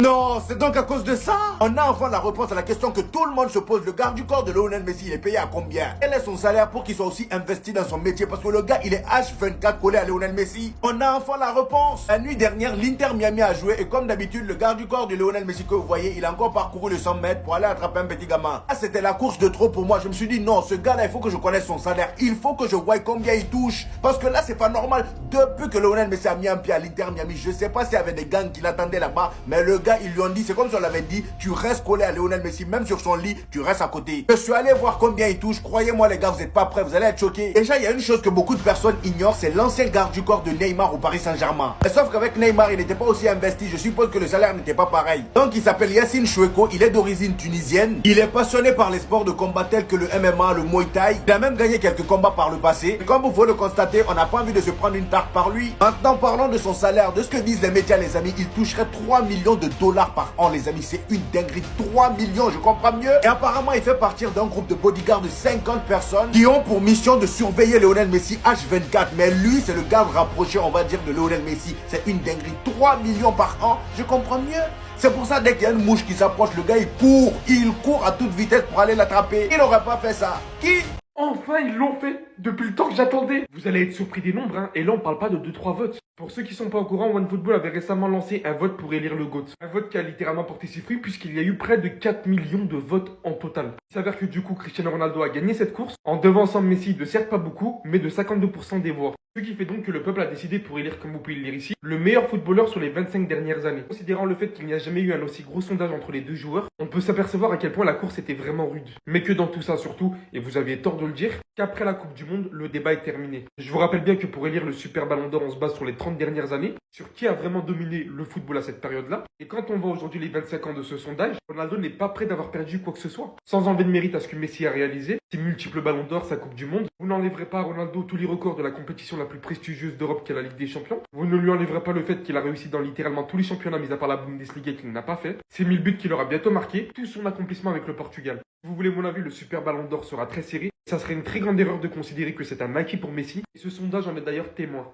Non, c'est donc à cause de ça. On a enfin la réponse à la question que tout le monde se pose. Le garde du corps de Lionel Messi, il est payé à combien? Quel est son salaire pour qu'il soit aussi investi dans son métier? Parce que le gars, il est H24 collé à Lionel Messi. On a enfin la réponse. La nuit dernière, l'Inter Miami a joué et comme d'habitude, le garde du corps de Lionel Messi que vous voyez, il a encore parcouru le 100 mètres pour aller attraper un petit gamin. Ah, c'était la course de trop pour moi. Je me suis dit non, ce gars-là, il faut que je connaisse son salaire. Il faut que je voie combien il touche. Parce que là, c'est pas normal. Depuis que Lionel Messi a mis un pied à l'Inter Miami, je sais pas s'il y avait des gangs qui l'attendaient là-bas, mais le gars, ils lui ont dit, c'est comme si on l'avait dit, tu restes collé à Lionel Messi, même sur son lit, tu restes à côté. Je suis allé voir combien il touche. Croyez-moi, les gars, vous n'êtes pas prêts, vous allez être choqués. Déjà, il y a une chose que beaucoup de personnes ignorent, c'est l'ancien garde du corps de Neymar au Paris Saint-Germain. Sauf qu'avec Neymar, il n'était pas aussi investi. Je suppose que le salaire n'était pas pareil. Donc, il s'appelle Yassine Choueko. Il est d'origine tunisienne. Il est passionné par les sports de combat tels que le MMA, le Muay Thai. Il a même gagné quelques combats par le passé. Et comme vous pouvez le constater, on n'a pas envie de se prendre une tarte par lui. Maintenant, parlons de son salaire, de ce que disent les médias, les amis. Il toucherait 3 millions de dollars par an, les amis. C'est une dinguerie. 3 millions, je comprends mieux. Et apparemment, il fait partir d'un groupe de bodyguards de 50 personnes qui ont pour mission de surveiller Lionel Messi H24. Mais lui, c'est le garde rapproché, on va dire, de Lionel Messi. C'est une dinguerie. 3 millions par an, je comprends mieux. C'est pour ça, dès qu'il y a une mouche qui s'approche, le gars, il court à toute vitesse pour aller l'attraper. Il n'aurait pas fait ça. Qui? Enfin, ils l'ont fait. Depuis le temps que j'attendais. Vous allez être surpris des nombres, hein. Et là, on parle pas de 2-3 votes. Pour ceux qui sont pas au courant, OneFootball avait récemment lancé un vote pour élire le GOAT. Un vote qui a littéralement porté ses fruits puisqu'il y a eu près de 4 millions de votes en total. Il s'avère que du coup, Cristiano Ronaldo a gagné cette course en devançant Messi de certes pas beaucoup, mais de 52% des voix. Ce qui fait donc que le peuple a décidé pour élire, comme vous pouvez le lire ici, le meilleur footballeur sur les 25 dernières années. Considérant le fait qu'il n'y a jamais eu un aussi gros sondage entre les deux joueurs, on peut s'apercevoir à quel point la course était vraiment rude. Mais que dans tout ça surtout, et vous aviez tort de le dire, qu'après la Coupe du Monde, le débat est terminé. Je vous rappelle bien que pour élire le Super Ballon d'Or, on se base sur les 30 dernières années, sur qui a vraiment dominé le football à cette période-là. Et quand on voit aujourd'hui les 25 ans de ce sondage, Ronaldo n'est pas prêt d'avoir perdu quoi que ce soit. Sans enlever de mérite à ce que Messi a réalisé, ses multiples ballons d'or, sa Coupe du Monde, vous n'enlèverez pas à Ronaldo tous les records de la compétition la plus prestigieuse d'Europe qu'est la Ligue des Champions. Vous ne lui enlèverez pas le fait qu'il a réussi dans littéralement tous les championnats, mis à part la Bundesliga qu'il n'a pas fait. Ses 1000 buts qu'il aura bientôt marqués, tout son accomplissement avec le Portugal. Si vous voulez mon avis, le Super Ballon d'Or sera très serré. Ça serait une très grande erreur de considérer que c'est un acquis pour Messi. Et ce sondage en est d'ailleurs témoin.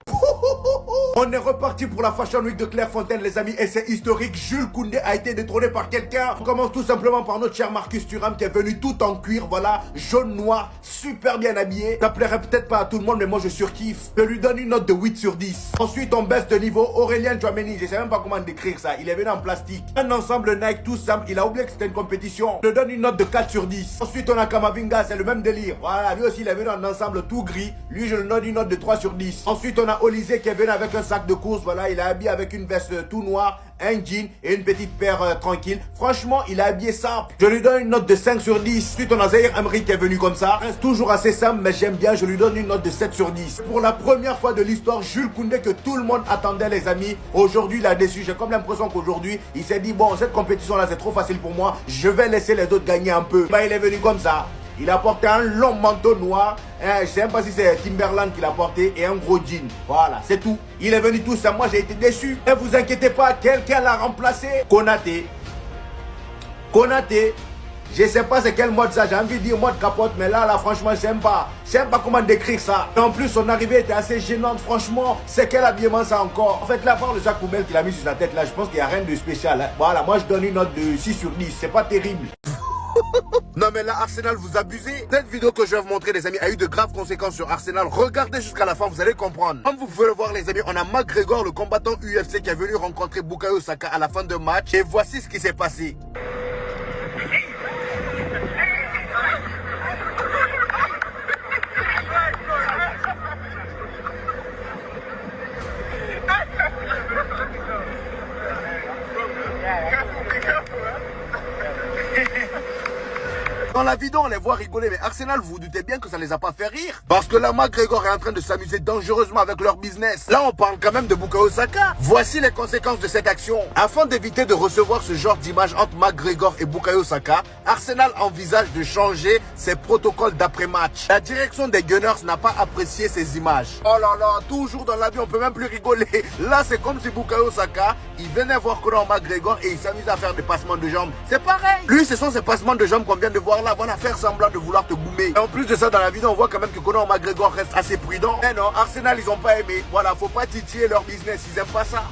On est reparti pour la Fashion Week de Clairefontaine, les amis, et c'est historique. Jules Koundé a été détrôné par quelqu'un. On commence tout simplement par notre cher Marcus Thuram qui est venu tout en cuir, voilà, jaune, noir, super bien habillé. Ça plairait peut-être pas à tout le monde, mais moi je surkiffe. Je lui donne une note de 8 sur 10. Ensuite, on baisse de niveau. Aurélien Tchouameni, je sais même pas comment décrire ça. Il est venu en plastique. Un ensemble Nike tout simple. Il a oublié que c'était une compétition. Je lui donne une note de 4 sur 10. Ensuite, on a Kamavinga, c'est le même délire. Voilà, lui aussi, il est venu en ensemble tout gris. Lui, je lui donne une note de 3 sur 10. Ensuite, on a Olysée qui est venu avec un sac de course. Voilà, il est habillé avec une veste tout noire, un jean et une petite paire tranquille. Franchement, il est habillé simple. Je lui donne une note de 5 sur 10. Ensuite, on a Zahir Emery qui est venu comme ça. Reste toujours assez simple, mais j'aime bien. Je lui donne une note de 7 sur 10. Pour la première fois de l'histoire, Jules Koundé que tout le monde attendait, les amis. Aujourd'hui, il a déçu. J'ai comme l'impression qu'aujourd'hui, il s'est dit, bon, cette compétition-là, c'est trop facile pour moi. Je vais laisser les autres gagner un peu. Bah, il est venu comme ça. Il a porté un long manteau noir, je sais même pas si c'est Timberland qui l'a porté, et un gros jean. Voilà, c'est tout. Il est venu tout ça, moi j'ai été déçu. Ne vous inquiétez pas, quelqu'un l'a remplacé. Konaté. Je sais pas c'est quel mode ça, j'ai envie de dire mode capote, mais là franchement je sais même pas comment décrire ça. Et en plus son arrivée était assez gênante, franchement, c'est quel habillement ça encore. En fait là, par le Jacques Poubelle qu'il a mis sur sa tête là, je pense qu'il n'y a rien de spécial, hein. Voilà, moi je donne une note de 6 sur 10, c'est pas terrible. Non mais là Arsenal vous abusez. Cette vidéo que je vais vous montrer les amis a eu de graves conséquences sur Arsenal. Regardez jusqu'à la fin, vous allez comprendre. Comme vous pouvez le voir les amis, on a McGregor, le combattant UFC qui est venu rencontrer Bukayo Saka à la fin de match. Et voici ce qui s'est passé. Dans la vidéo, on les voit rigoler, mais Arsenal, vous vous doutez bien que ça les a pas fait rire. Parce que là, McGregor est en train de s'amuser dangereusement avec leur business. Là, on parle quand même de Bukayo Saka. Voici les conséquences de cette action. Afin d'éviter de recevoir ce genre d'image entre McGregor et Bukayo Saka, Arsenal envisage de changer ses protocoles d'après-match. La direction des Gunners n'a pas apprécié ces images. Oh là là, toujours dans la vie, on peut même plus rigoler. Là, c'est comme si Bukayo Saka, il venait voir Conor McGregor et il s'amuse à faire des passements de jambes. C'est pareil. Lui, ce sont ces passements de jambes qu'on vient de voir là. On a faire semblant de vouloir te boumer. Et en plus de ça, dans la vidéo, on voit quand même que Conor McGregor reste assez prudent. Mais non, Arsenal, ils ont pas aimé. Voilà, faut pas titiller leur business. Ils aiment pas ça.